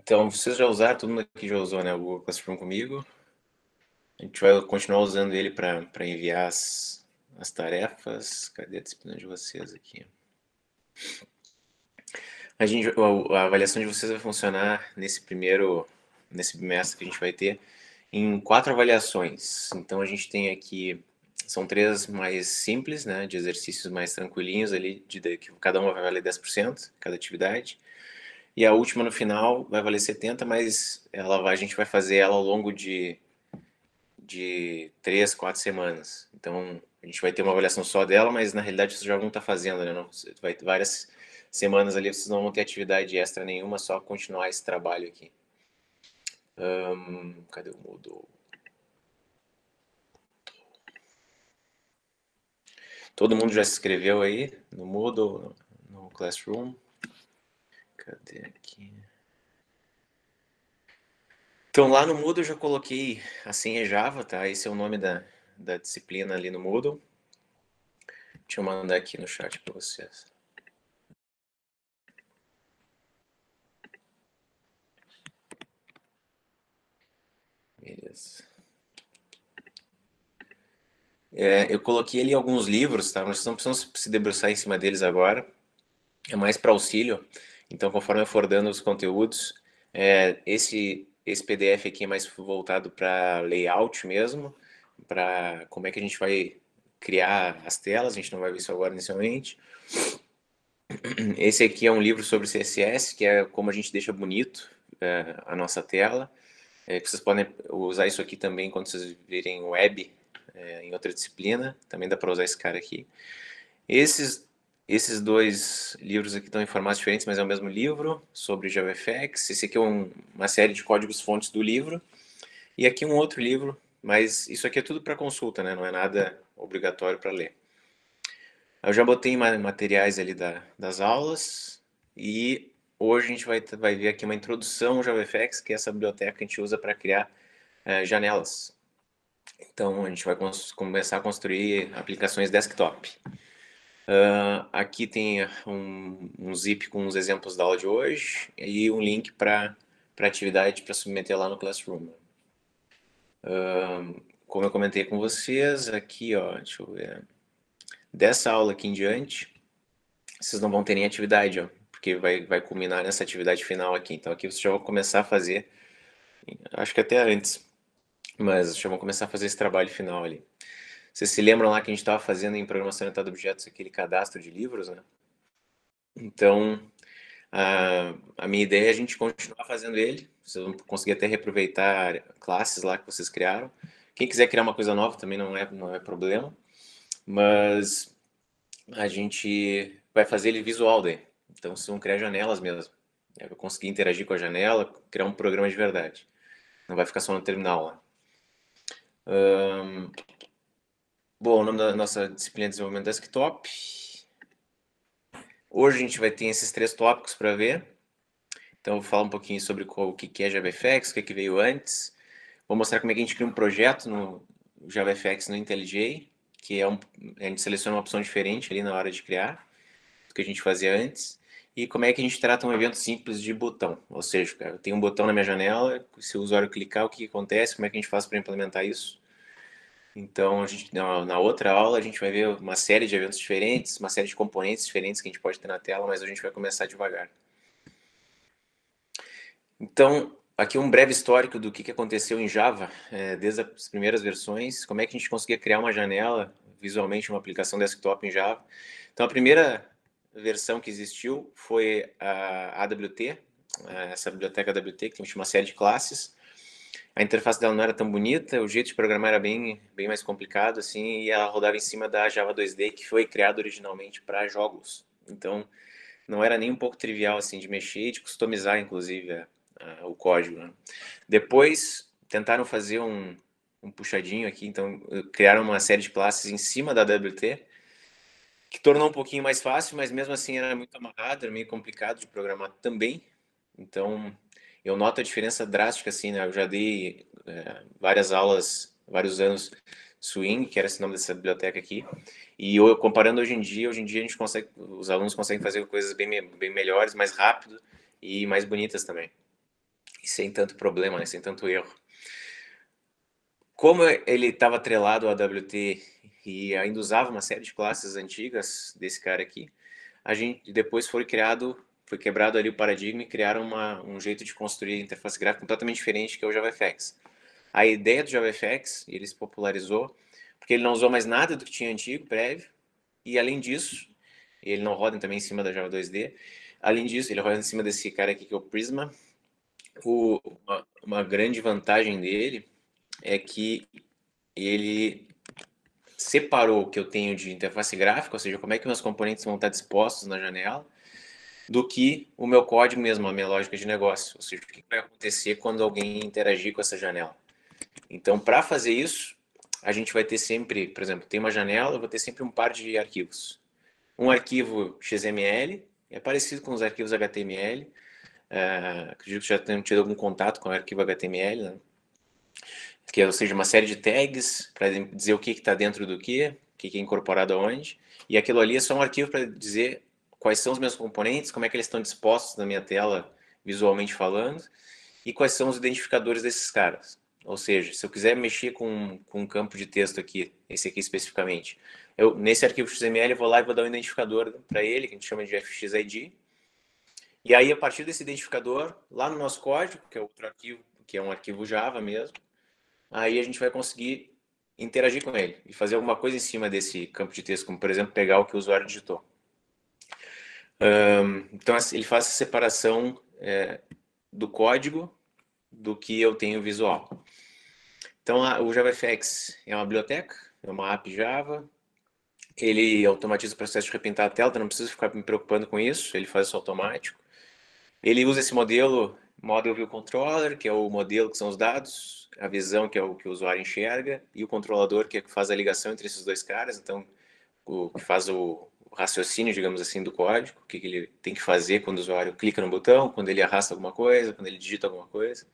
Então, vocês já usaram, todo mundo aqui já usou, né, o Google Classroom comigo. A gente vai continuar usando ele para enviar as tarefas. Cadê a disciplina de vocês aqui? A avaliação de vocês vai funcionar nesse bimestre que a gente vai ter, em 4 avaliações. Então, a gente tem aqui, são 3 mais simples, né, de exercícios mais tranquilinhos ali, que cada uma vai valer 10%, cada atividade. E a última no final vai valer 70, mas a gente vai fazer ela ao longo de 3, 4 semanas. Então, a gente vai ter uma avaliação só dela, mas na realidade vocês já vão estar fazendo, né? Não, vai ter várias semanas ali, vocês não vão ter atividade extra nenhuma, só continuar esse trabalho aqui. Cadê o Moodle? Todo mundo já se inscreveu aí no Moodle, no Classroom? Cadê aqui? Então, lá no Moodle eu já coloquei a senha Java, tá? Esse é o nome da disciplina ali no Moodle. Deixa eu mandar aqui no chat para vocês. Beleza. Eu coloquei ali alguns livros, tá? Nós não precisamos se debruçar em cima deles agora. É mais para auxílio. Então, conforme eu for dando os conteúdos, esse PDF aqui é mais voltado para layout mesmo, para como é que a gente vai criar as telas. A gente não vai ver isso agora inicialmente. Esse aqui é um livro sobre CSS, que é como a gente deixa bonito a nossa tela. Vocês podem usar isso aqui também quando vocês virem web em outra disciplina. Também dá para usar esse cara aqui. Esses dois livros aqui estão em formatos diferentes, mas é o mesmo livro, sobre JavaFX. Esse aqui é uma série de códigos-fontes do livro. E aqui um outro livro, mas isso aqui é tudo para consulta, né? Não é nada obrigatório para ler. Eu já botei materiais ali das aulas e hoje a gente vai ver aqui uma introdução ao JavaFX, que é essa biblioteca que a gente usa para criar janelas. Então a gente vai começar a construir aplicações desktop. Aqui tem um zip com os exemplos da aula de hoje e um link para atividade para submeter lá no Classroom. Como eu comentei com vocês, aqui, ó, deixa eu ver. Dessa aula aqui em diante, vocês não vão ter nem atividade, ó, porque vai culminar nessa atividade final aqui. Então aqui vocês já vão começar a fazer, acho que até antes, mas já vão começar a fazer esse trabalho final ali. Vocês se lembram lá que a gente estava fazendo em programação orientada a objetos aquele cadastro de livros, né? Então, a minha ideia é a gente continuar fazendo ele. Vocês vão conseguir até reaproveitar classes lá que vocês criaram. Quem quiser criar uma coisa nova também não é problema. Mas a gente vai fazer ele visual daí. Então, vocês vão criar janelas mesmo. Eu vou conseguir interagir com a janela, criar um programa de verdade. Não vai ficar só no terminal lá. Bom, o nome da nossa disciplina é Desenvolvimento Desktop. Hoje a gente vai ter esses 3 tópicos para ver. Então, eu vou falar um pouquinho sobre o que é JavaFX, o que veio antes. Vou mostrar como é que a gente cria um projeto no JavaFX no IntelliJ, que a gente seleciona uma opção diferente ali na hora de criar, do que a gente fazia antes. E como é que a gente trata um evento simples de botão. Ou seja, eu tenho um botão na minha janela, se o usuário clicar, o que acontece, como é que a gente faz para implementar isso. Então, na outra aula, a gente vai ver uma série de eventos diferentes, uma série de componentes diferentes que a gente pode ter na tela, mas a gente vai começar devagar. Então, aqui um breve histórico do que aconteceu em Java, desde as primeiras versões, como é que a gente conseguia criar uma janela, visualmente, uma aplicação desktop em Java. Então, a primeira versão que existiu foi a AWT, essa biblioteca AWT, que tinha uma série de classes. A interface dela não era tão bonita, o jeito de programar era bem mais complicado, assim, e ela rodava em cima da Java 2D, que foi criada originalmente para jogos. Então, não era nem um pouco trivial, assim, de mexer e de customizar, inclusive, o código, né? Depois, tentaram fazer um puxadinho aqui, então, criaram uma série de classes em cima da AWT, que tornou um pouquinho mais fácil, mas mesmo assim era muito amarrado, era meio complicado de programar também. Então, eu noto a diferença drástica, assim, né? Eu já dei várias aulas, vários anos, Swing, que era esse nome dessa biblioteca aqui, e comparando hoje em dia a gente consegue, os alunos conseguem fazer coisas bem melhores, mais rápido e mais bonitas também. sem tanto problema, né? Sem tanto erro. Como ele estava atrelado ao AWT e ainda usava uma série de classes antigas desse cara aqui, a gente depois foi quebrado ali o paradigma e criaram um jeito de construir interface gráfica completamente diferente, que é o JavaFX. A ideia do JavaFX, ele se popularizou porque ele não usou mais nada do que tinha antigo, prévio, e além disso, ele não roda também em cima da Java 2D, além disso, ele roda em cima desse cara aqui que é o Prisma. Uma grande vantagem dele é que ele separou o que eu tenho de interface gráfica, ou seja, como é que meus componentes vão estar dispostos na janela, do que o meu código mesmo, a minha lógica de negócio, ou seja, o que vai acontecer quando alguém interagir com essa janela. Então, para fazer isso, a gente vai ter sempre, por exemplo, tem uma janela, eu vou ter sempre um par de arquivos. Um arquivo XML, é parecido com os arquivos HTML, acredito que já tenham tido algum contato com o arquivo HTML, né? Que é, ou seja, uma série de tags para dizer o que está dentro do que é incorporado aonde, e aquilo ali é só um arquivo para dizer quais são os meus componentes, como é que eles estão dispostos na minha tela, visualmente falando, e quais são os identificadores desses caras. Ou seja, se eu quiser mexer com um campo de texto aqui, esse aqui especificamente, nesse arquivo XML eu vou lá e vou dar um identificador para ele, que a gente chama de fxid, e aí a partir desse identificador, lá no nosso código, que é outro arquivo, que é um arquivo Java mesmo, aí a gente vai conseguir interagir com ele e fazer alguma coisa em cima desse campo de texto, como por exemplo pegar o que o usuário digitou. Então ele faz essa separação do código do que eu tenho visual. Então o JavaFX é uma biblioteca, é uma app Java, ele automatiza o processo de repintar a tela, então não preciso ficar me preocupando com isso, ele faz isso automático. Ele usa esse Model View Controller, que é o modelo que são os dados, a visão, que é o que o usuário enxerga, e o controlador, que é o que faz a ligação entre esses dois caras, então, o que faz o raciocínio, digamos assim, do código, o que ele tem que fazer quando o usuário clica no botão, quando ele arrasta alguma coisa, quando ele digita alguma coisa.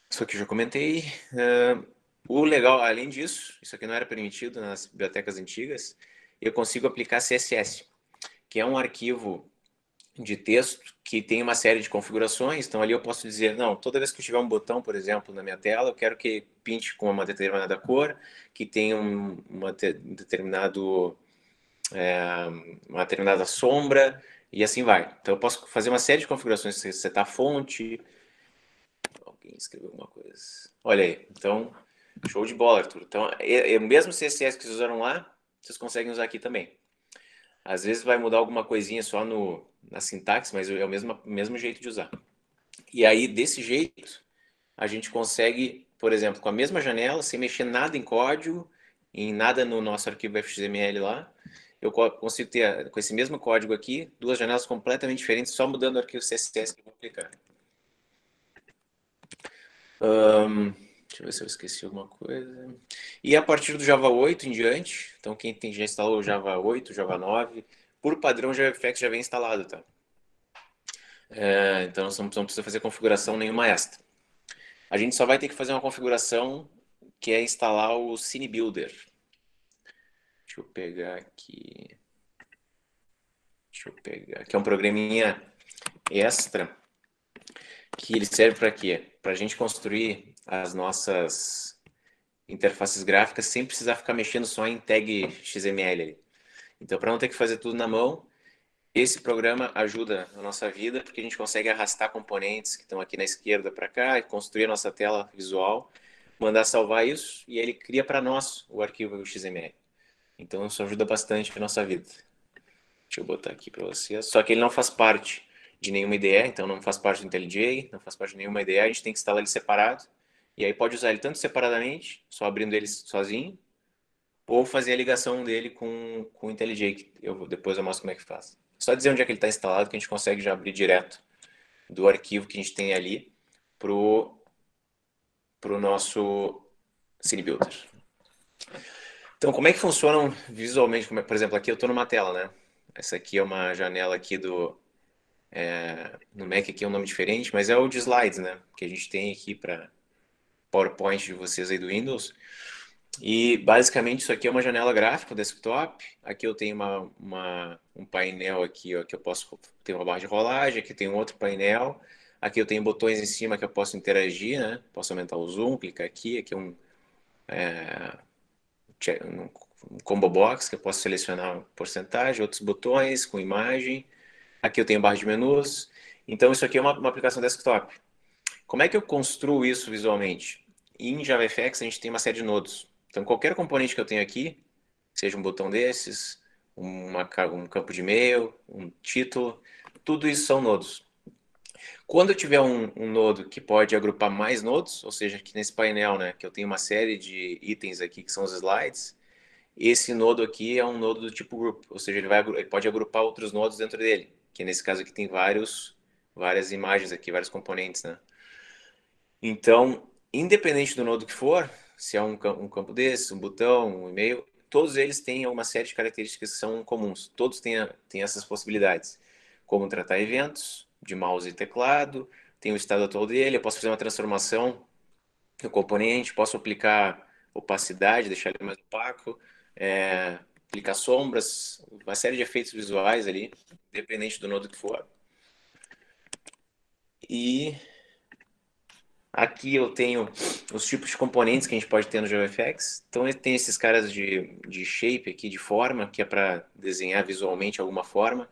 Isso aqui eu já comentei. O legal, além disso, isso aqui não era permitido nas bibliotecas antigas, eu consigo aplicar CSS, que é um arquivo de texto que tem uma série de configurações. Então ali eu posso dizer, não, toda vez que eu tiver um botão, por exemplo, na minha tela, eu quero que pinte com uma determinada cor, que tenha uma determinada sombra, e assim vai. Então eu posso fazer uma série de configurações, setar a fonte. Alguém escreveu alguma coisa. Olha aí, então, show de bola, Arthur. Então, o mesmo CSS que vocês usaram lá, vocês conseguem usar aqui também. Às vezes vai mudar alguma coisinha só na sintaxe, mas é o mesmo jeito de usar. E aí, desse jeito, a gente consegue, por exemplo, com a mesma janela, sem mexer nada em código, em nada no nosso arquivo XML lá, eu consigo ter, com esse mesmo código aqui, duas janelas completamente diferentes, só mudando o arquivo CSS que eu vou aplicar. Deixa eu ver se eu esqueci alguma coisa. E a partir do Java 8 em diante, então quem já instalou o Java 8, Java 9, por padrão o JavaFX já vem instalado, tá? Então você não precisa fazer configuração nenhuma extra. A gente só vai ter que fazer uma configuração que é instalar o Cine Builder. Deixa eu pegar aqui. Que é um programinha extra que ele serve para quê? Para a gente construir as nossas interfaces gráficas sem precisar ficar mexendo só em tag XML ali. Então, para não ter que fazer tudo na mão, esse programa ajuda a nossa vida, porque a gente consegue arrastar componentes que estão aqui na esquerda para cá, e construir a nossa tela visual, mandar salvar isso, e ele cria para nós o arquivo XML. Então, isso ajuda bastante a nossa vida. Deixa eu botar aqui para vocês. Só que ele não faz parte de nenhuma IDE, então não faz parte do IntelliJ, não faz parte de nenhuma IDE, a gente tem que instalar ele separado. E aí pode usar ele tanto separadamente, só abrindo ele sozinho, ou fazer a ligação dele com o IntelliJ, que depois eu mostro como é que faz. Só dizer onde é que ele está instalado que a gente consegue já abrir direto do arquivo que a gente tem ali pro nosso Cine Builder. Então, como é que funcionam visualmente? Por exemplo, aqui eu estou numa tela, né? Essa aqui é uma janela aqui no Mac aqui é um nome diferente, mas é o de slides, né? Que a gente tem aqui para PowerPoint de vocês aí do Windows. E basicamente isso aqui é uma janela gráfica, desktop. Aqui eu tenho um painel aqui, ó, que eu posso ter uma barra de rolagem. Aqui tem um outro painel. Aqui eu tenho botões em cima que eu posso interagir, né? Posso aumentar o zoom, clicar aqui. Aqui é um combo box que eu posso selecionar porcentagem, outros botões com imagem. Aqui eu tenho barra de menus. Então isso aqui é uma aplicação desktop. Como é que eu construo isso visualmente? Em JavaFX a gente tem uma série de nodos. Então qualquer componente que eu tenho aqui, seja um botão desses, um campo de e-mail, um título, tudo isso são nodos. Quando eu tiver um nodo que pode agrupar mais nodos, ou seja, aqui nesse painel, né, que eu tenho uma série de itens aqui que são os slides, esse nodo aqui é um nodo do tipo group, ou seja, ele pode agrupar outros nodos dentro dele, que nesse caso aqui tem várias imagens aqui, vários componentes, né? Então, independente do nodo que for, se é um campo desse, um botão, um e-mail, todos eles têm uma série de características que são comuns. Todos têm essas possibilidades. Como tratar eventos, de mouse e teclado, tem o estado atual dele, eu posso fazer uma transformação no componente, posso aplicar opacidade, deixar ele mais opaco, aplicar sombras, uma série de efeitos visuais ali, independente do nodo que for. E aqui eu tenho os tipos de componentes que a gente pode ter no JavaFX. Então, tem esses caras de shape aqui, de forma, que é para desenhar visualmente alguma forma.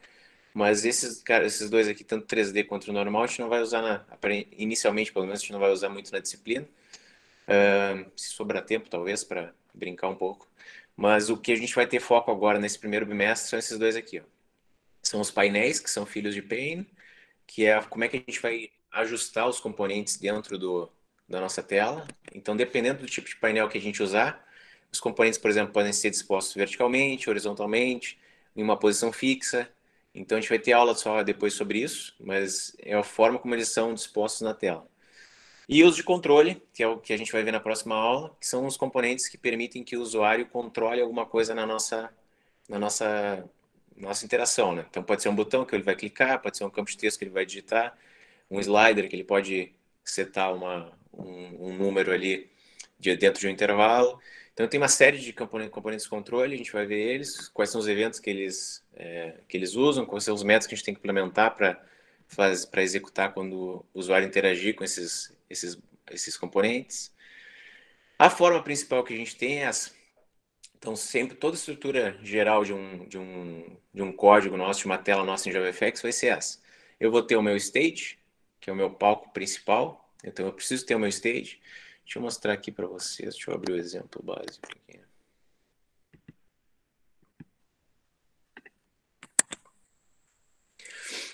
Mas esses dois aqui, tanto 3D quanto o normal, a gente não vai usar, inicialmente, pelo menos, a gente não vai usar muito na disciplina. Se sobrar tempo, talvez, para brincar um pouco. Mas o que a gente vai ter foco agora nesse primeiro bimestre são esses dois aqui. Ó. São os painéis, que são filhos de Paint, que é como é que a gente vai ajustar os componentes dentro da nossa tela. Então, dependendo do tipo de painel que a gente usar, os componentes, por exemplo, podem ser dispostos verticalmente, horizontalmente, em uma posição fixa. Então, a gente vai ter aula só depois sobre isso, mas é a forma como eles são dispostos na tela. E os de controle, que é o que a gente vai ver na próxima aula, que são os componentes que permitem que o usuário controle alguma coisa na nossa interação, né? Então pode ser um botão que ele vai clicar, pode ser um campo de texto que ele vai digitar, um slider que ele pode setar um número ali dentro de um intervalo. Então tem uma série de componentes de controle, a gente vai ver eles, quais são os eventos que eles usam, quais são os métodos que a gente tem que implementar para executar quando o usuário interagir com esses componentes. A forma principal que a gente tem é essa. Então, sempre, toda a estrutura geral de um código nosso, de uma tela nossa em JavaFX vai ser essa. Eu vou ter o meu stage, que é o meu palco principal. Então, eu preciso ter o meu stage. Deixa eu mostrar aqui para vocês. Deixa eu abrir o exemplo básico aqui.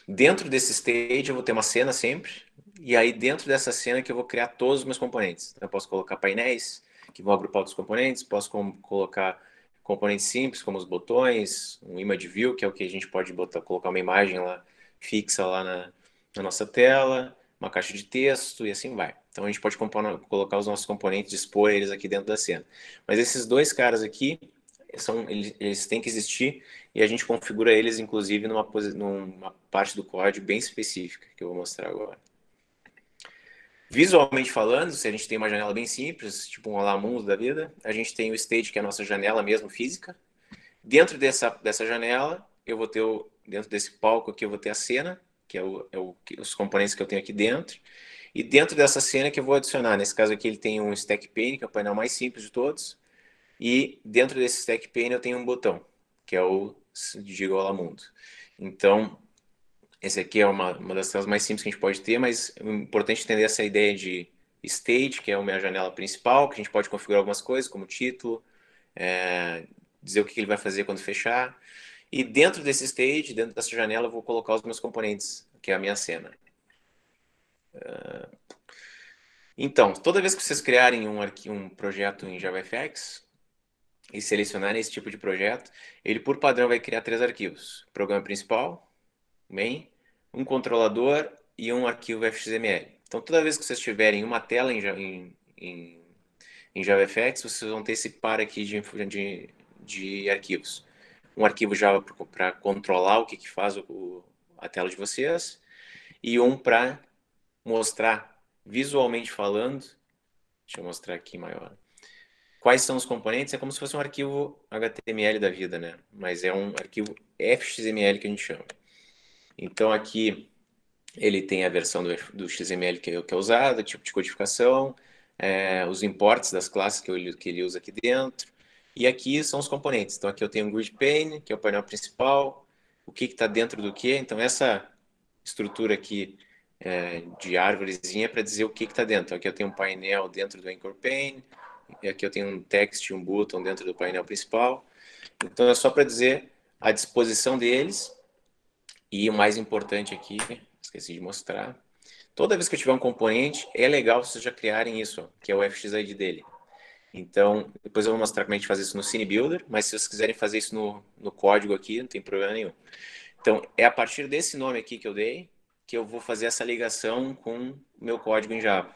Dentro desse stage, eu vou ter uma cena sempre. E aí, dentro dessa cena, que eu vou criar todos os meus componentes. Então, eu posso colocar painéis, que vão agrupar os componentes. Posso colocar componentes simples, como os botões, um image view, que é o que a gente pode colocar uma imagem lá fixa lá na nossa tela, uma caixa de texto e assim vai. Então, a gente pode colocar os nossos componentes, expor eles aqui dentro da cena. Mas esses dois caras aqui, eles têm que existir e a gente configura eles, inclusive, numa parte do código bem específica, que eu vou mostrar agora. Visualmente falando, se a gente tem uma janela bem simples, tipo um Olá Mundo da vida, a gente tem o stage, que é a nossa janela mesmo física. Dentro dessa janela, eu vou ter, dentro desse palco aqui, eu vou ter a cena, que os componentes que eu tenho aqui dentro. E dentro dessa cena que eu vou adicionar, nesse caso aqui ele tem um stack pane, que é o painel mais simples de todos. E dentro desse stack pane eu tenho um botão, que é o Diga Olá Mundo. Então, esse aqui é uma das telas mais simples que a gente pode ter, mas é importante entender essa ideia de stage, que é a minha janela principal, que a gente pode configurar algumas coisas, como título, dizer o que ele vai fazer quando fechar. E dentro desse stage, dentro dessa janela, eu vou colocar os meus componentes, que é a minha cena. Então, toda vez que vocês criarem um projeto em JavaFX e selecionarem esse tipo de projeto, ele por padrão vai criar 3 arquivos: programa principal, main, um controlador e um arquivo XML. Então, toda vez que vocês tiverem uma tela em JavaFX, vocês vão ter esse par aqui de arquivos. Um arquivo Java para controlar o que faz a tela de vocês e um para mostrar visualmente falando. Deixa eu mostrar aqui maior. Quais são os componentes? É como se fosse um arquivo HTML da vida, né? Mas é um arquivo XML que a gente chama. Então aqui Ele tem a versão do XML que é usado, tipo de codificação, os imports das classes que ele usa aqui dentro. E aqui são os componentes. Então aqui eu tenho um grid pane, que é o painel principal, o que está dentro do que. Então essa estrutura aqui de árvorezinha é para dizer o que está dentro. Então, aqui eu tenho um painel dentro do Anchor Pane, e aqui eu tenho um text e um button dentro do painel principal. Então é só para dizer a disposição deles. E o mais importante aqui, esqueci de mostrar, toda vez que eu tiver um componente, é legal vocês já criarem isso, que é o FXID dele. Então, depois eu vou mostrar como a gente faz isso no Scene Builder, mas se vocês quiserem fazer isso no código aqui, não tem problema nenhum. Então, é a partir desse nome aqui que eu dei, que eu vou fazer essa ligação com o meu código em Java.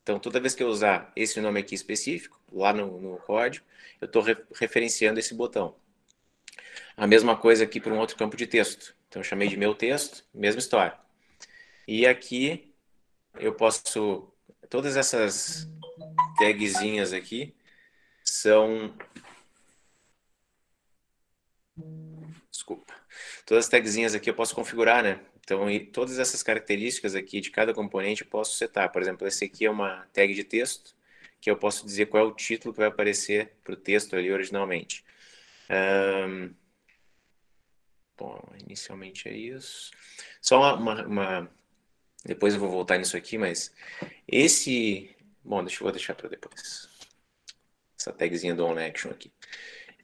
Então, toda vez que eu usar esse nome aqui específico, lá no código, eu estou referenciando esse botão. A mesma coisa aqui para um outro campo de texto. Então, eu chamei de meu texto, mesma história. E aqui eu posso... Todas essas tagzinhas aqui são... Desculpa. Todas as tagzinhas aqui eu posso configurar, né? Então, todas essas características aqui de cada componente eu posso setar. Por exemplo, esse aqui é uma tag de texto, que eu posso dizer qual é o título que vai aparecer para o texto ali originalmente. Bom, inicialmente é isso. Só depois eu vou voltar nisso aqui, mas esse... Bom, vou deixar para depois. Essa tagzinha do onAction aqui.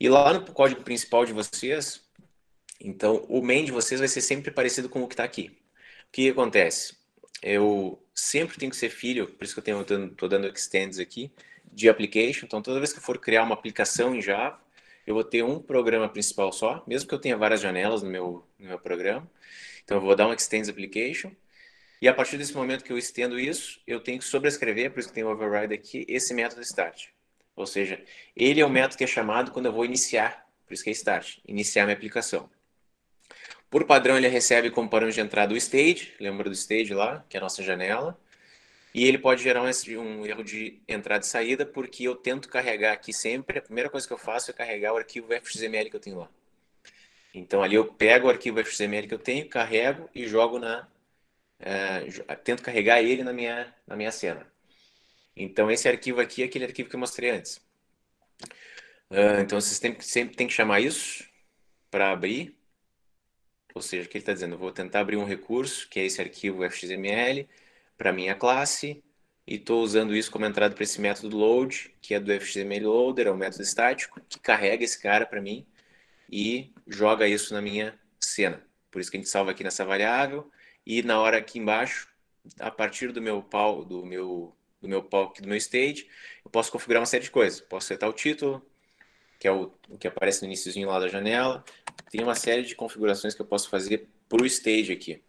E lá no código principal de vocês, então o main de vocês vai ser sempre parecido com o que está aqui. O que acontece? Eu sempre tenho que ser filho, por isso que eu estou dando extends aqui, de application. Então, toda vez que eu for criar uma aplicação em Java, eu vou ter um programa principal só, mesmo que eu tenha várias janelas no meu programa. Então, eu vou dar um extends application. E a partir desse momento que eu estendo isso, eu tenho que sobrescrever, por isso que tem o override aqui, esse método start. Ou seja, ele é o método que é chamado quando eu vou iniciar, por isso que é start, iniciar minha aplicação. Por padrão, ele recebe como parâmetro de entrada o stage, lembra do stage lá, que é a nossa janela. E ele pode gerar um erro de entrada e saída, porque eu tento carregar aqui sempre, a primeira coisa que eu faço é carregar o arquivo FXML que eu tenho lá. Então ali eu pego o arquivo FXML que eu tenho, carrego e jogo tento carregar ele na minha cena. Então esse arquivo aqui é aquele arquivo que eu mostrei antes. Então vocês sempre tem que chamar isso para abrir. Ou seja, o que ele está dizendo? Eu vou tentar abrir um recurso, que é esse arquivo FXML, para minha classe, e estou usando isso como entrada para esse método load, que é do FXML loader, é um método estático, que carrega esse cara para mim e joga isso na minha cena. Por isso que a gente salva aqui nessa variável, e na hora aqui embaixo, a partir do meu palco, do meu stage, eu posso configurar uma série de coisas. Posso setar o título, que é o que aparece no iníciozinho lá da janela. Tem uma série de configurações que eu posso fazer para o stage aqui.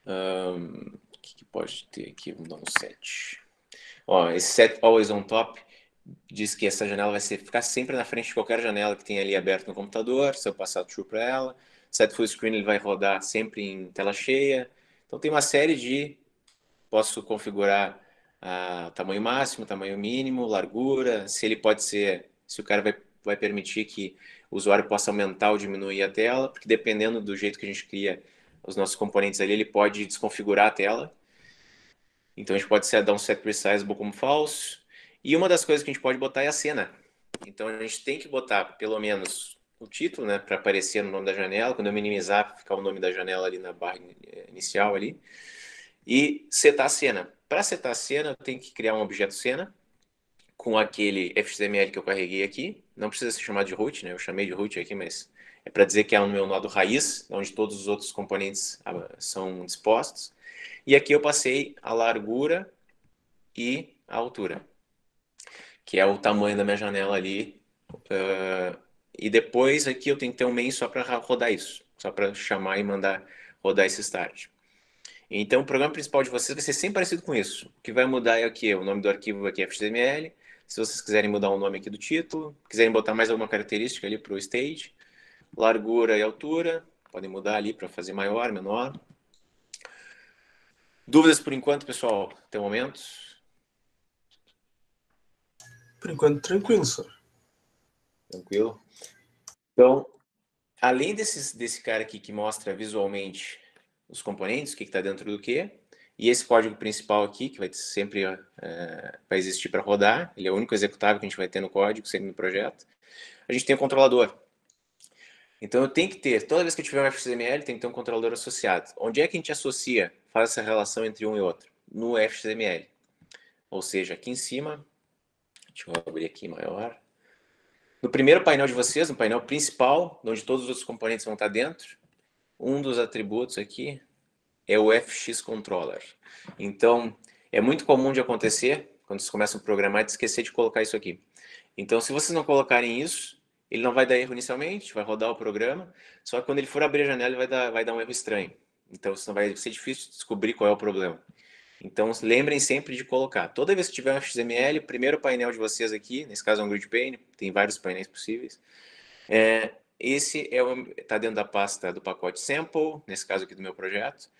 O que pode ter aqui? Vamos dar um set. Ó, esse set always on top diz que essa janela vai ficar sempre na frente de qualquer janela que tenha ali aberto no computador, se eu passar true para ela. Set full screen ele vai rodar sempre em tela cheia. Então tem uma série de... Posso configurar tamanho máximo, tamanho mínimo, largura, se ele pode ser... Se o cara vai permitir que o usuário possa aumentar ou diminuir a tela, porque dependendo do jeito que a gente cria os nossos componentes ali, ele pode desconfigurar a tela. Então a gente pode dar um set resizable como false. E uma das coisas que a gente pode botar é a cena. Então a gente tem que botar pelo menos o título, né, para aparecer no nome da janela. Quando eu minimizar, ficar o nome da janela ali na barra inicial ali. E setar a cena. Para setar a cena, eu tenho que criar um objeto cena com aquele FXML que eu carreguei aqui. Não precisa ser chamado de root, né? Eu chamei de root aqui, mas é para dizer que é o meu nodo raiz, onde todos os outros componentes são dispostos. E aqui eu passei a largura e a altura, que é o tamanho da minha janela ali. E depois aqui eu tenho que ter um main só para rodar isso, só para chamar e mandar rodar esse start. Então o programa principal de vocês vai ser sempre parecido com isso. O que vai mudar é aqui, o nome do arquivo aqui é FXML. Se vocês quiserem mudar o nome aqui do título, quiserem botar mais alguma característica ali para o stage, largura e altura, podem mudar ali para fazer maior, menor. Dúvidas por enquanto, pessoal, até o momento? Por enquanto, tranquilo, só. Tranquilo. Então, além desse cara aqui que mostra visualmente os componentes, o que está dentro do que, e esse código principal aqui, que vai sempre vai existir para rodar, ele é o único executável que a gente vai ter no código, sempre no projeto. A gente tem o controlador. Então eu tenho que ter, toda vez que eu tiver um FXML, tem que ter um controlador associado. Onde é que a gente associa, faz essa relação entre um e outro? No FXML. Ou seja, aqui em cima, deixa eu abrir aqui maior. No primeiro painel de vocês, no painel principal, onde todos os outros componentes vão estar dentro, um dos atributos aqui é o FXController. Então, é muito comum de acontecer, quando vocês começam a programar, de esquecer de colocar isso aqui. Então, se vocês não colocarem isso, ele não vai dar erro inicialmente, vai rodar o programa, só que quando ele for abrir a janela, ele vai dar um erro estranho. Então, vai ser difícil descobrir qual é o problema. Então, lembrem sempre de colocar. Toda vez que tiver um XML, o primeiro painel de vocês aqui, nesse caso é um grid pane, tem vários painéis possíveis. Esse está dentro da pasta do pacote sample, nesse caso aqui do meu projeto,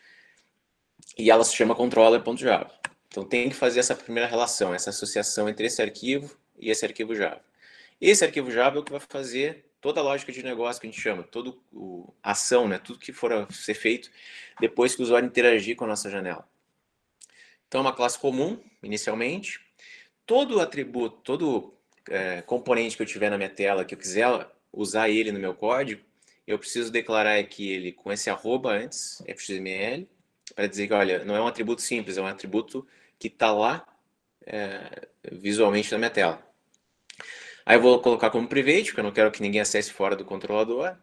e ela se chama controller.java. Então, tem que fazer essa primeira relação, essa associação entre esse arquivo e esse arquivo Java. Esse arquivo Java é o que vai fazer toda a lógica de negócio que a gente chama, toda a ação, né, tudo que for a ser feito depois que o usuário interagir com a nossa janela. Então, é uma classe comum, inicialmente. Todo atributo, todo componente que eu tiver na minha tela, que eu quiser usar ele no meu código, eu preciso declarar aqui ele com esse arroba antes, FXML, para dizer que, olha, não é um atributo simples, é um atributo que está lá visualmente na minha tela. Aí eu vou colocar como private, porque eu não quero que ninguém acesse fora do controlador.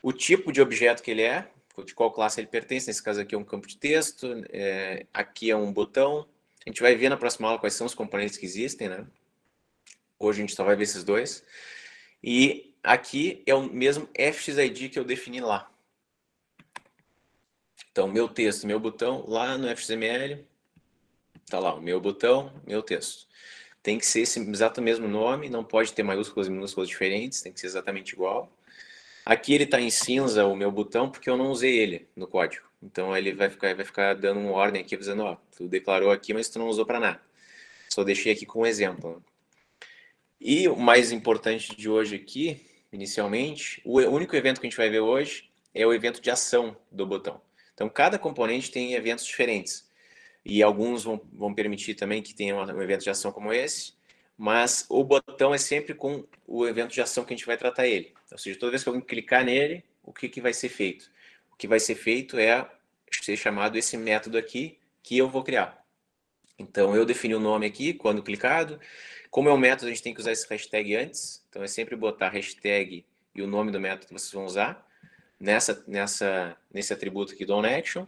O tipo de objeto que ele é, de qual classe ele pertence, nesse caso aqui é um campo de texto, aqui é um botão. A gente vai ver na próxima aula quais são os componentes que existem, né? Hoje a gente só vai ver esses dois. E aqui é o mesmo FXID que eu defini lá. Então, meu texto, meu botão, lá no FXML, tá lá, o meu botão, meu texto. Tem que ser esse exato mesmo nome, não pode ter maiúsculas e minúsculas diferentes, tem que ser exatamente igual. Aqui ele está em cinza, o meu botão, porque eu não usei ele no código. Então ele vai ficar dando uma ordem aqui, dizendo, ó, tu declarou aqui, mas tu não usou para nada. Só deixei aqui como exemplo. E o mais importante de hoje aqui, inicialmente, o único evento que a gente vai ver hoje é o evento de ação do botão. Então cada componente tem eventos diferentes. E alguns vão permitir também que tenha um evento de ação como esse, mas o botão é sempre com o evento de ação que a gente vai tratar ele. Ou seja, toda vez que alguém clicar nele, o que vai ser feito? O que vai ser feito é ser chamado esse método aqui que eu vou criar. Então, eu defini o nome aqui, quando clicado. Como é um método, a gente tem que usar esse hashtag antes. Então, é sempre botar hashtag e o nome do método que vocês vão usar nesse atributo aqui do onAction.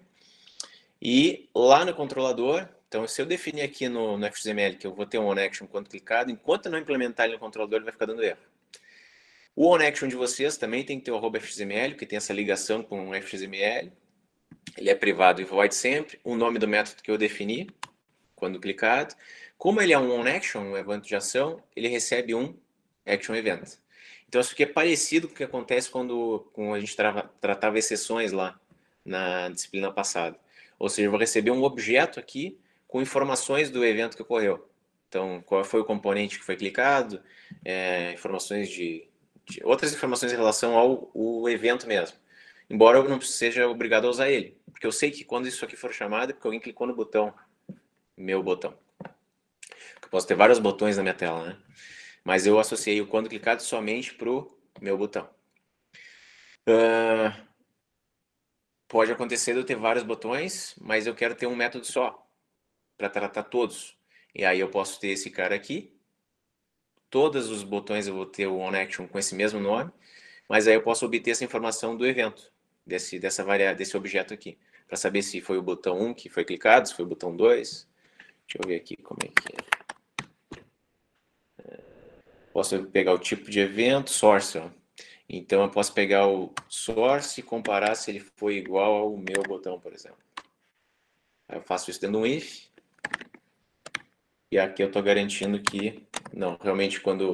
E lá no controlador, então se eu definir aqui no FXML que eu vou ter um onAction quando clicado, enquanto eu não implementar ele no controlador, ele vai ficar dando erro. O onAction de vocês também tem que ter o @FXML, que tem essa ligação com o FXML. Ele é privado e void sempre. O nome do método que eu defini quando clicado. Como ele é um onAction, um evento de ação, ele recebe um action event. Então isso aqui é parecido com o que acontece quando a gente tratava exceções lá na disciplina passada. Ou seja, eu vou receber um objeto aqui com informações do evento que ocorreu. Então, qual foi o componente que foi clicado, informações outras informações em relação ao evento mesmo. Embora eu não seja obrigado a usar ele. Porque eu sei que quando isso aqui for chamado, é porque alguém clicou no botão, meu botão. Eu posso ter vários botões na minha tela, né? Mas eu associei o quando clicado somente para o meu botão. Pode acontecer de eu ter vários botões, mas eu quero ter um método só para tratar todos. E aí eu posso ter esse cara aqui. Todos os botões eu vou ter o onAction com esse mesmo nome, mas aí eu posso obter essa informação do evento, desse objeto aqui, para saber se foi o botão 1 que foi clicado, se foi o botão 2. Deixa eu ver aqui como é que é. Posso pegar o tipo de evento, source. Ó. Então eu posso pegar o source e comparar se ele foi igual ao meu botão, por exemplo. Aí eu faço isso dentro de um if. E aqui eu estou garantindo que, não, realmente quando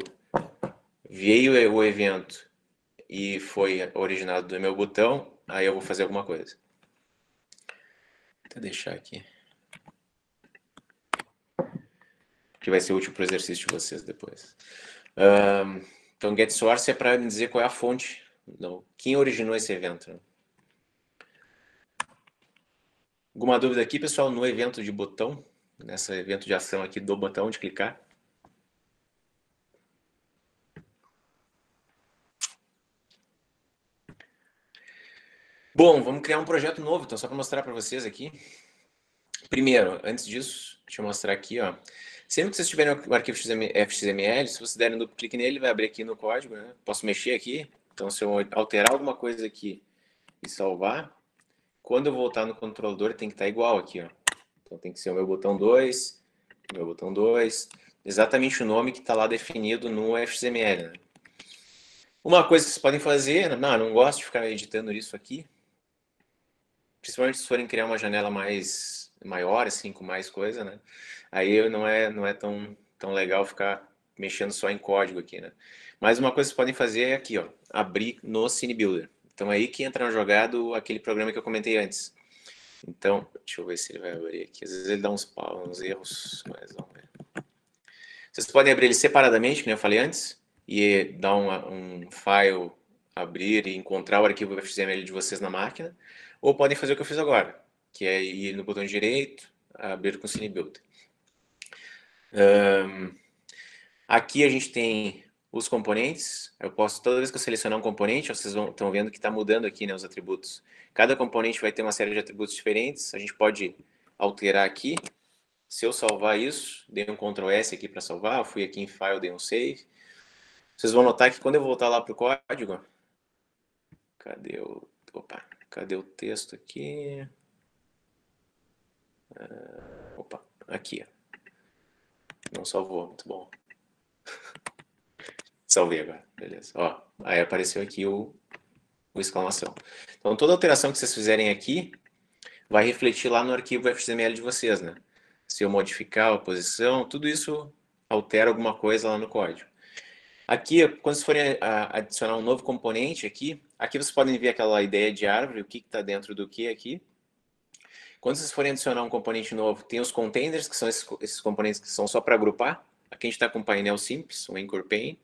veio o evento e foi originado do meu botão, aí eu vou fazer alguma coisa. Vou deixar aqui. Que vai ser útil para o exercício de vocês depois. Então, getSource é para me dizer qual é a fonte, não, quem originou esse evento. Né? Alguma dúvida aqui, pessoal, no evento de botão, nesse evento de ação aqui do botão de clicar? Bom, vamos criar um projeto novo, então só para mostrar para vocês aqui. Primeiro, antes disso, deixa eu mostrar aqui, ó. Sempre que vocês tiverem o arquivo XML, se vocês derem duplo clique nele, vai abrir aqui no código, né? Posso mexer aqui, então se eu alterar alguma coisa aqui e salvar, quando eu voltar no controlador tem que estar igual aqui, ó. Então tem que ser o meu botão 2, exatamente o nome que está lá definido no XML, né? Uma coisa que vocês podem fazer, não gosto de ficar editando isso aqui, principalmente se forem criar uma janela maior, assim, com mais coisa, né? Aí não é tão legal ficar mexendo só em código aqui, né? Mas uma coisa que vocês podem fazer é aqui, ó, abrir no CineBuilder. Então é aí que entra na jogada aquele programa que eu comentei antes. Então, deixa eu ver se ele vai abrir aqui. Às vezes ele dá uns erros, mas vamos ver. Vocês podem abrir ele separadamente, como eu falei antes, e dar um file, abrir e encontrar o arquivo XML de vocês na máquina, ou podem fazer o que eu fiz agora, que é ir no botão direito, abrir com o CineBuilder. Aqui a gente tem os componentes. Eu posso, toda vez que eu selecionar um componente, vocês estão vendo que está mudando aqui, né, os atributos. Cada componente vai ter uma série de atributos diferentes. A gente pode alterar aqui. Se eu salvar isso, dei um Ctrl S aqui para salvar, eu fui aqui em File, dei um Save. Vocês vão notar que quando eu voltar lá para o código, cadê o texto aqui? Aqui. Não salvou, muito bom. Salvei agora, beleza. Ó, aí apareceu aqui o exclamação. Então toda alteração que vocês fizerem aqui vai refletir lá no arquivo XML de vocês, né? Se eu modificar a posição, tudo isso altera alguma coisa lá no código. Aqui, quando vocês forem adicionar um novo componente aqui vocês podem ver aquela ideia de árvore, o que está dentro do que aqui. Quando vocês forem adicionar um componente novo, tem os containers, que são esses componentes que são só para agrupar. Aqui a gente está com um painel simples, um anchor pane.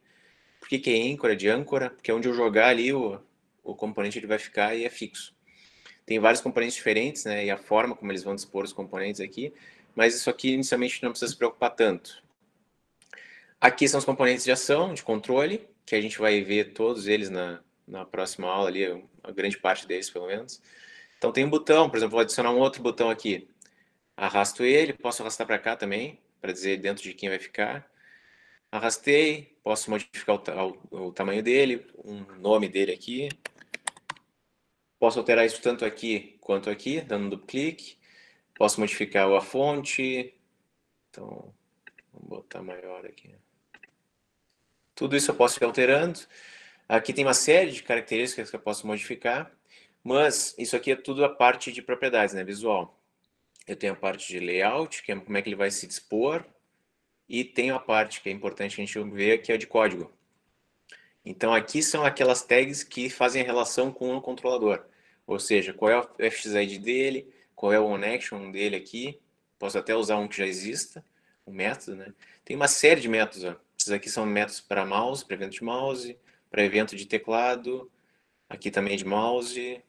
Por que é âncora, de âncora? Porque onde eu jogar ali, o componente ele vai ficar e é fixo. Tem vários componentes diferentes, né? E a forma como eles vão dispor os componentes aqui. Mas isso aqui, inicialmente, não precisa se preocupar tanto. Aqui são os componentes de ação, de controle, que a gente vai ver todos eles na próxima aula ali, a grande parte deles, pelo menos. Então tem um botão, por exemplo, vou adicionar um outro botão aqui. Arrasto ele, posso arrastar para cá também, para dizer dentro de quem vai ficar. Arrastei, posso modificar o tamanho dele, o nome dele aqui. Posso alterar isso tanto aqui quanto aqui, dando um duplo clique. Posso modificar a fonte. Então, vamos botar maior aqui. Tudo isso eu posso ir alterando. Aqui tem uma série de características que eu posso modificar. Mas isso aqui é tudo a parte de propriedades, né? Visual. Eu tenho a parte de layout, que é como é que ele vai se dispor. E tenho a parte que é importante a gente ver, que é a de código. Então aqui são aquelas tags que fazem a relação com o controlador. Ou seja, qual é o FXID dele, qual é o OnAction dele aqui. Posso até usar um que já exista, um método, né? Tem uma série de métodos, ó. Esses aqui são métodos para mouse, para evento de mouse, para evento de teclado, aqui também de mouse.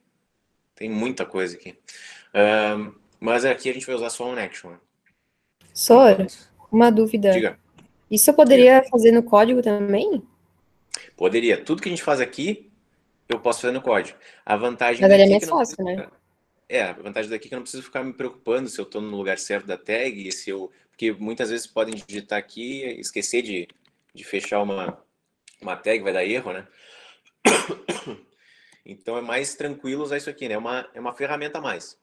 Tem muita coisa aqui. Mas aqui a gente vai usar só OnAction, né? Sora, uma dúvida. Diga. Isso eu poderia fazer no código também? Poderia. Tudo que a gente faz aqui, eu posso fazer no código. A vantagem Mas daí é daqui é mais que não fácil, né? a vantagem daqui é que eu não preciso ficar me preocupando se eu estou no lugar certo da tag, se eu, porque muitas vezes podem digitar aqui e esquecer de fechar uma tag, vai dar erro, né? Então é mais tranquilo usar isso aqui, né? É uma ferramenta a mais.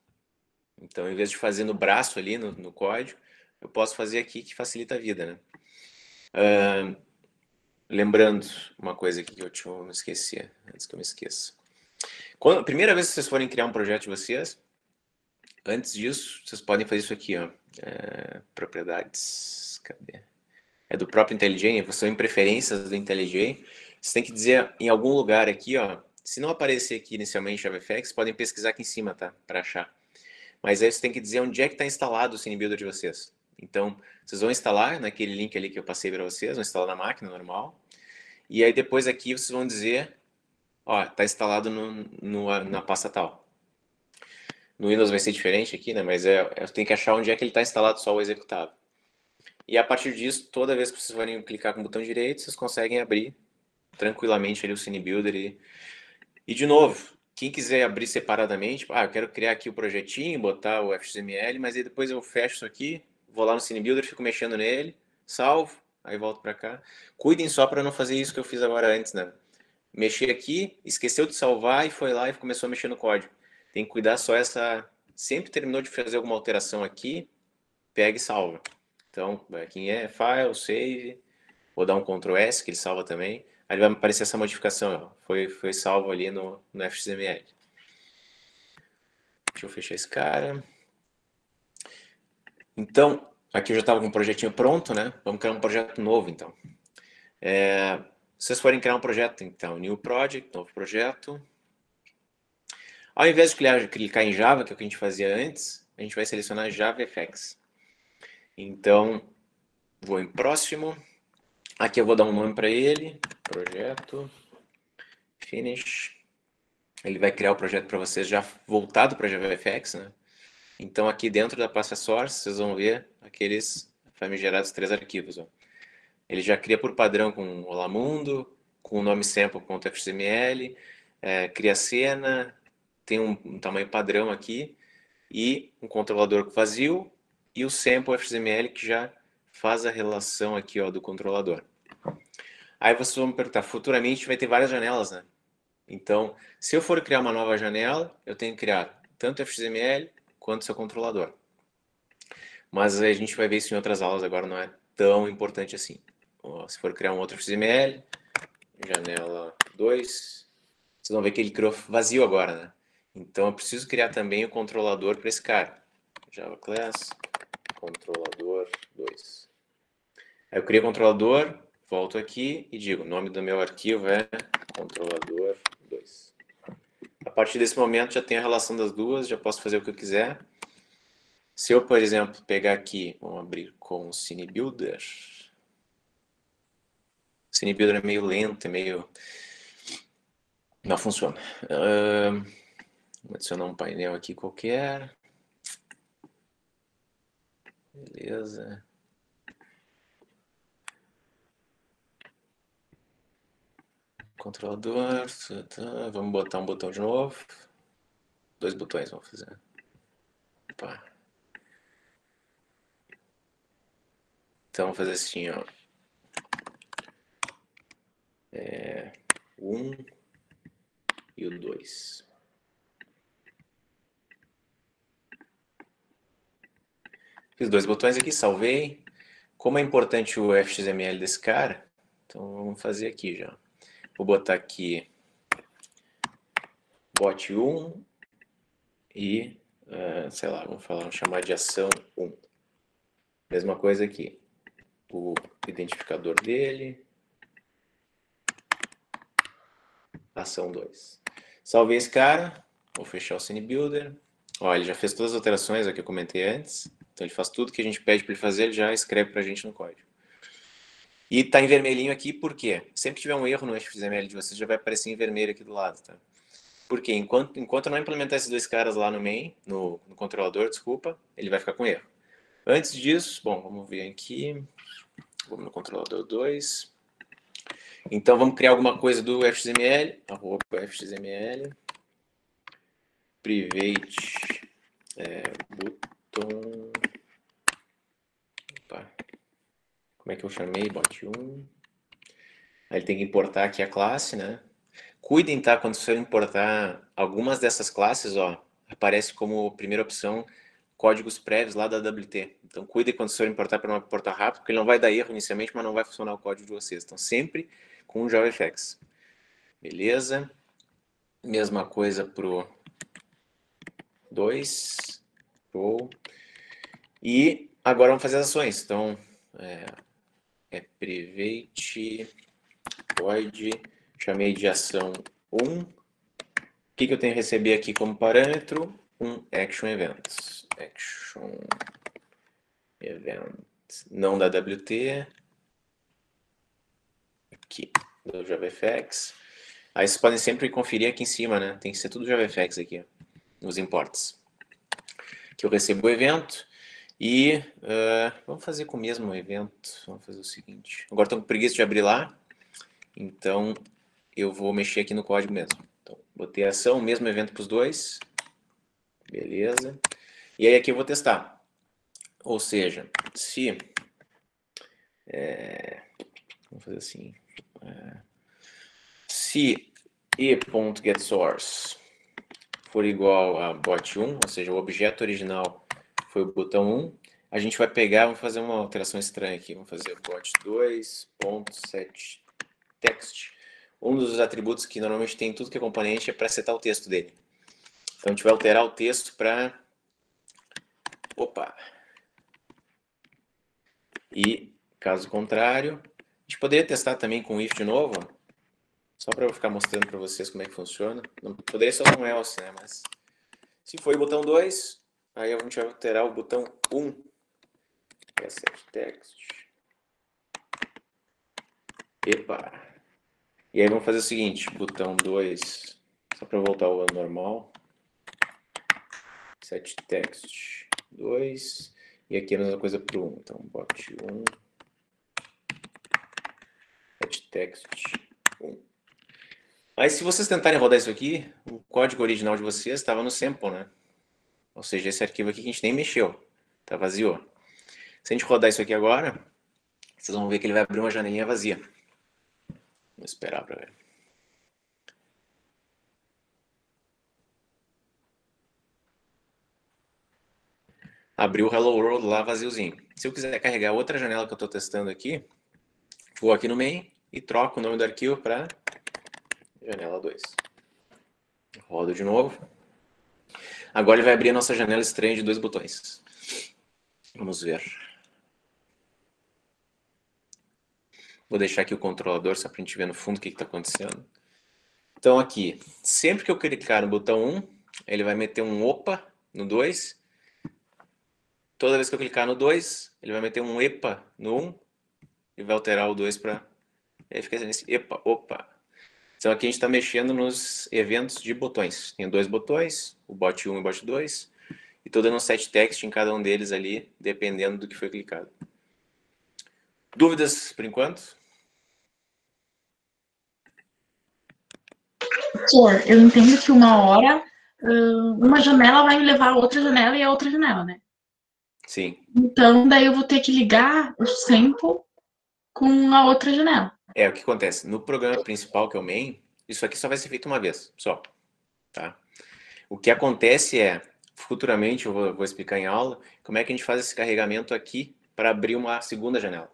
Então, em vez de fazer no braço ali, no código, eu posso fazer aqui que facilita a vida, né? Lembrando uma coisa aqui que eu me esqueci, antes que eu me esqueça. A primeira vez que vocês forem criar um projeto de vocês, antes disso, vocês podem fazer isso aqui, ó. Propriedades, cadê? É do próprio IntelliJ, são em preferências do IntelliJ. Você tem que dizer em algum lugar aqui, ó. Se não aparecer aqui inicialmente JavaFX, podem pesquisar aqui em cima, tá? Para achar. Mas aí você tem que dizer onde é que está instalado o CineBuilder de vocês. Então, vocês vão instalar naquele link ali que eu passei para vocês, vão instalar na máquina normal. E aí depois aqui vocês vão dizer, ó, está instalado na pasta tal. No Windows vai ser diferente aqui, né? Mas eu tenho que achar onde é que ele está instalado só o executável. E a partir disso, toda vez que vocês forem clicar com o botão direito, vocês conseguem abrir tranquilamente ali o CineBuilder. E de novo, quem quiser abrir separadamente, eu quero criar aqui o projetinho, botar o FXML, mas aí depois eu fecho isso aqui, vou lá no CineBuilder, fico mexendo nele, salvo, aí volto para cá. Cuidem só para não fazer isso que eu fiz agora antes, né? Mexer aqui, esqueceu de salvar e foi lá e começou a mexer no código. Tem que cuidar só sempre terminou de fazer alguma alteração aqui, pega e salva. Então, aqui é File, Save, vou dar um Ctrl S, que ele salva também. Aí vai aparecer essa modificação, ó. Foi salvo ali no FXML. Deixa eu fechar esse cara. Então, aqui eu já estava com um projetinho pronto, né? Vamos criar um projeto novo, então. Se vocês forem criar um projeto, então, New Project, novo projeto. Ao invés de clicar em Java, que é o que a gente fazia antes, a gente vai selecionar JavaFX. Então, vou em Próximo. Aqui eu vou dar um nome para ele. Projeto. Finish. Ele vai criar o projeto para vocês já voltado para JavaFX, né? Então, aqui dentro da pasta source, vocês vão ver aqueles famigerados 3 arquivos. Ó. Ele já cria por padrão com Olá Mundo, com o nome sample.html, cria cena, tem um tamanho padrão aqui, e um controlador vazio, e o sample.html que já faz a relação aqui ó, do controlador. Aí vocês vão me perguntar, futuramente vai ter várias janelas, né? Então, se eu for criar uma nova janela, eu tenho que criar tanto HTML quanto seu controlador. Mas a gente vai ver isso em outras aulas, agora não é tão importante assim. Se for criar um outro HTML, janela 2, vocês vão ver que ele criou vazio agora, né? Então eu preciso criar também o controlador para esse cara. Java Class, controlador 2. Aí eu crio o controlador, volto aqui e digo, o nome do meu arquivo é controlador 2. A partir desse momento já tem a relação das duas, já posso fazer o que eu quiser. Se eu, por exemplo, pegar aqui, vamos abrir com o CineBuilder. O CineBuilder é meio lento, é meio... Não funciona. Vou adicionar um painel aqui qualquer. Beleza. Controlador. Vamos botar um botão de novo. 2 botões vamos fazer. Opa. Então vamos fazer assim, ó. 1 e o 2. Fiz 2 botões aqui, salvei. Como é importante o FXML desse cara, então vamos fazer aqui já. Vou botar aqui bot 1 e, sei lá, vamos chamar de ação 1. Mesma coisa aqui. O identificador dele. Ação 2. Salvei esse cara. Vou fechar o CineBuilder. Ó, ele já fez todas as alterações que eu comentei antes. Então ele faz tudo que a gente pede para ele fazer, ele já escreve para a gente no código. E tá em vermelhinho aqui, por quê? Sempre que tiver um erro no HTML de vocês, já vai aparecer em vermelho aqui do lado, tá? Porque enquanto eu não implementar esses 2 caras lá no main, no controlador, desculpa, ele vai ficar com erro. Antes disso, bom, vamos ver aqui. Vamos no controlador 2. Então vamos criar alguma coisa do FXML, @FXML, private button. Opa. Como é que eu chamei? Bot 1. Aí ele tem que importar aqui a classe, né? Cuidem, tá? Quando você importar algumas dessas classes, ó, aparece como primeira opção códigos prévios lá da WT. Então cuidem quando você for importar para não importar rápido, porque ele não vai dar erro inicialmente, mas não vai funcionar o código de vocês. Então sempre com o JavaFX. Beleza? Mesma coisa pro 2. Show. E agora vamos fazer as ações. Então, private void, chamei de ação 1. O que eu tenho que receber aqui como parâmetro? Um action event. Action event. Não da WT. Aqui, do JavaFX. Aí vocês podem sempre conferir aqui em cima, né? Tem que ser tudo JavaFX aqui, nos imports. que eu recebo o evento e vamos fazer com o mesmo evento. Vamos fazer o seguinte. Agora estou com preguiça de abrir lá, então eu vou mexer aqui no código mesmo. Então, botei a ação, mesmo evento para os dois. Beleza. E aí aqui eu vou testar. Ou seja, se... vamos fazer assim. Se e.getSource for igual a bot1, ou seja, o objeto original foi o botão 1, a gente vai pegar, vamos fazer uma alteração estranha aqui. Vamos fazer bot2.setText. Um dos atributos que normalmente tem em tudo que é componente é para setar o texto dele. Então a gente vai alterar o texto para... Opa! E, caso contrário, a gente poderia testar também com if de novo, só para eu ficar mostrando para vocês como é que funciona. Não poderia ser com else, né? Mas se for o botão 2, aí a gente vai alterar o botão 1, que é setText. Epa! E aí vamos fazer o seguinte, botão 2, só para voltar ao normal. setText 2, e aqui a mesma coisa para o 1. Então, bot1, setText 1. Mas se vocês tentarem rodar isso aqui, o código original de vocês estava no sample, né? Ou seja, esse arquivo aqui que a gente nem mexeu, tá vazio. Se a gente rodar isso aqui agora, vocês vão ver que ele vai abrir uma janelinha vazia. Vou esperar para ver. Abriu o Hello World lá vaziozinho. Se eu quiser carregar outra janela que eu estou testando aqui, vou aqui no main e troco o nome do arquivo para janela 2. Rodo de novo. Agora ele vai abrir a nossa janela estranha de 2 botões. Vamos ver. Vou deixar aqui o controlador só para a gente ver no fundo o que está acontecendo. Então aqui, sempre que eu clicar no botão 1, ele vai meter um opa no 2. Toda vez que eu clicar no 2, ele vai meter um epa no 1 e vai alterar o 2 para... Aí fica nesse epa, opa. Então aqui a gente está mexendo nos eventos de botões. Tem 2 botões, o bot 1 e o bot 2, e estou dando um setText em cada um deles ali, dependendo do que foi clicado. Dúvidas por enquanto? Professor, eu entendo que uma hora uma janela vai me levar a outra janela e a outra janela, né? Sim. Então, daí eu vou ter que ligar o sample com a outra janela. É, o que acontece? No programa principal, que é o main, isso aqui só vai ser feito uma vez, só. Tá? O que acontece é, futuramente, eu vou explicar em aula, como é que a gente faz esse carregamento aqui para abrir uma segunda janela.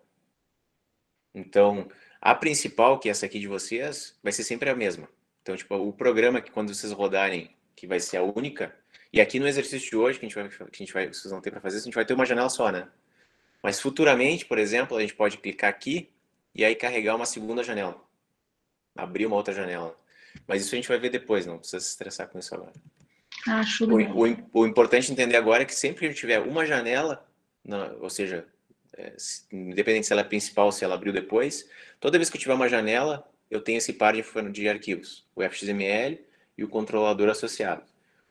Então, a principal, que é essa aqui de vocês, vai ser sempre a mesma. Então, tipo, o programa que quando vocês rodarem, que vai ser a única, e aqui no exercício de hoje, que vocês vão ter para fazer, a gente vai ter uma janela só, né? Mas futuramente, por exemplo, a gente pode clicar aqui e aí carregar uma segunda janela. Abrir uma outra janela. Mas isso a gente vai ver depois, não precisa se estressar com isso agora. Show de bola. O importante entender agora é que sempre que a gente tiver uma janela, ou seja, independente se ela é principal ou se ela abriu depois, toda vez que eu tiver uma janela, eu tenho esse par de arquivos, o FXML e o controlador associado.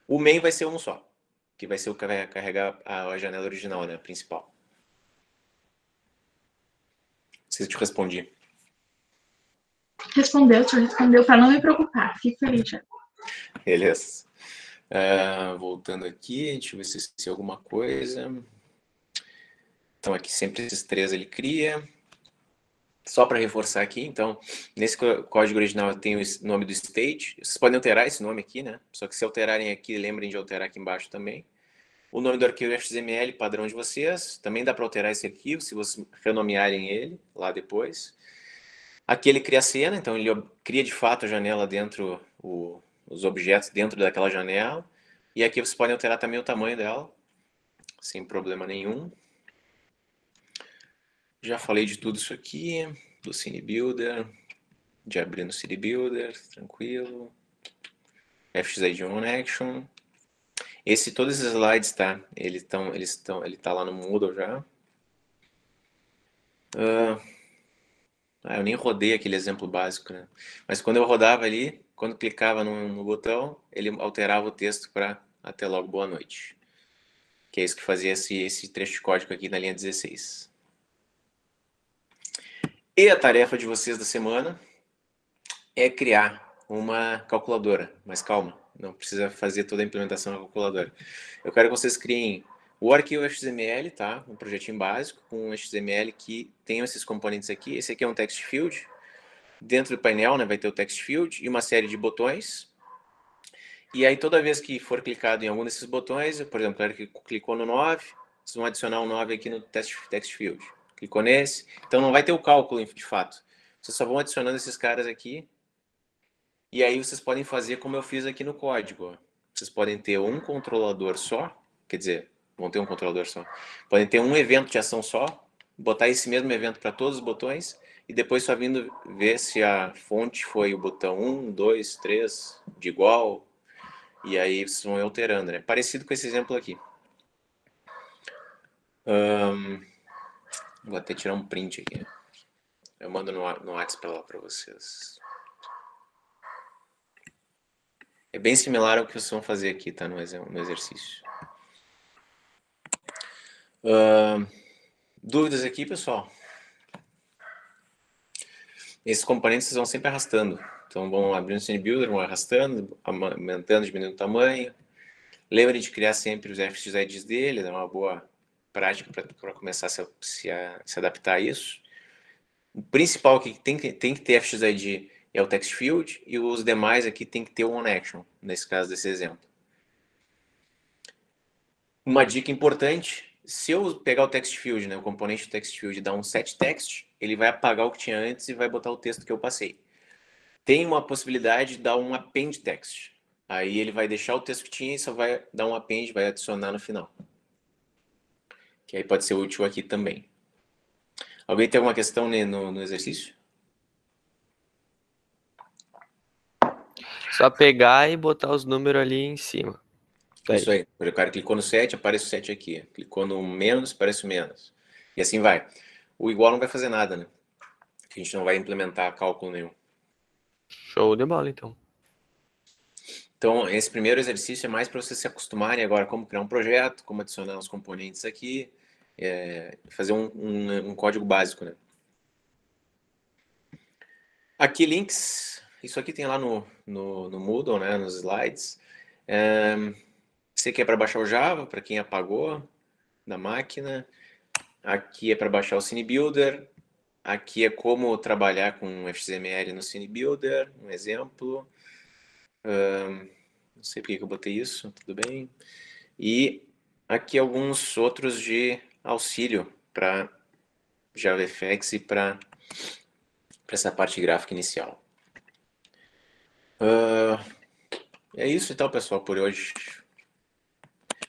O main vai ser um só, que vai ser o que vai carregar a janela original, né, a principal. Não sei se eu te respondi. Respondeu para não me preocupar. Fico feliz já. Beleza. Voltando aqui, deixa eu ver se esqueci alguma coisa. Então aqui sempre esses 3 ele cria. Só para reforçar aqui, então, nesse código original tem o nome do state. Vocês podem alterar esse nome aqui, né? Só que se alterarem aqui, lembrem de alterar aqui embaixo também. O nome do arquivo XML padrão de vocês. Também dá para alterar esse arquivo, se vocês renomearem ele lá depois. Aqui ele cria a cena, então ele cria de fato a janela dentro, os objetos dentro daquela janela. E aqui vocês podem alterar também o tamanho dela, sem problema nenhum. Já falei de tudo isso aqui, do Cine Builder, de abrir no Cine Builder, tranquilo. FXID On Action. Todos esses slides, tá? Ele tá lá no Moodle já. Eu nem rodei aquele exemplo básico, né? Mas quando eu rodava ali, quando clicava no botão, ele alterava o texto para até logo, boa noite. que é isso que fazia esse trecho de código aqui na linha 16. E a tarefa de vocês da semana é criar uma calculadora, mas calma, não precisa fazer toda a implementação na calculadora. Eu quero que vocês criem o arquivo XML, tá? Um projetinho básico com um XML que tenha esses componentes aqui. Esse aqui é um text field. Dentro do painel, né, vai ter o text field e uma série de botões. E aí toda vez que for clicado em algum desses botões, por exemplo, que clicou no 9, vocês vão adicionar um 9 aqui no text field. Clicou nesse, então não vai ter o cálculo de fato. Vocês só vão adicionando esses caras aqui. E aí vocês podem fazer como eu fiz aqui no código. Ó. Vocês podem ter um controlador só, quer dizer, vão ter um controlador só. Podem ter um evento de ação só, botar esse mesmo evento para todos os botões e depois só vindo ver se a fonte foi o botão 1, 2, 3, de igual. E aí vocês vão alterando, né? Parecido com esse exemplo aqui. Vou até tirar um print aqui. Eu mando no WhatsApp lá para vocês. É bem similar ao que vocês vão fazer aqui, tá? No exercício. Dúvidas aqui, pessoal? Esses componentes vocês vão sempre arrastando. Então vão abrindo o Scene Builder, vão arrastando, aumentando, diminuindo o tamanho. Lembre de criar sempre os FXIDs dele, é uma boa prática para começar a se adaptar a isso. O principal que tem que ter FXID é o text field e os demais aqui tem que ter o onAction, nesse caso desse exemplo. Uma dica importante, se eu pegar o text field, né, o componente do text field e dar um set text, ele vai apagar o que tinha antes e vai botar o texto que eu passei. Tem uma possibilidade de dar um append text. Aí ele vai deixar o texto que tinha e só vai dar um append, vai adicionar no final. Que aí pode ser útil aqui também. Alguém tem alguma questão no exercício? Só pegar e botar os números ali em cima. Isso aí. O cara clicou no 7, aparece o 7 aqui. Clicou no menos, aparece o menos. E assim vai. O igual não vai fazer nada, né? A gente não vai implementar cálculo nenhum. Show de bola, então. Então, esse primeiro exercício é mais para vocês se acostumarem agora como criar um projeto, como adicionar os componentes aqui, fazer um código básico, né? Aqui, links. Isso aqui tem lá no Moodle, né? Nos slides. Esse aqui é para baixar o Java, para quem apagou da máquina. Aqui é para baixar o Scene Builder. Aqui é como trabalhar com XML no Scene Builder, um exemplo. Não sei porque que eu botei isso, tudo bem. E aqui alguns outros de auxílio para JavaFX e para essa parte gráfica inicial. É isso então, pessoal, por hoje.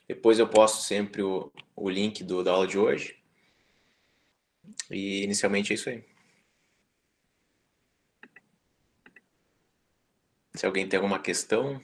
Depois eu posto sempre o link da aula de hoje. E inicialmente é isso aí. Se alguém tem alguma questão...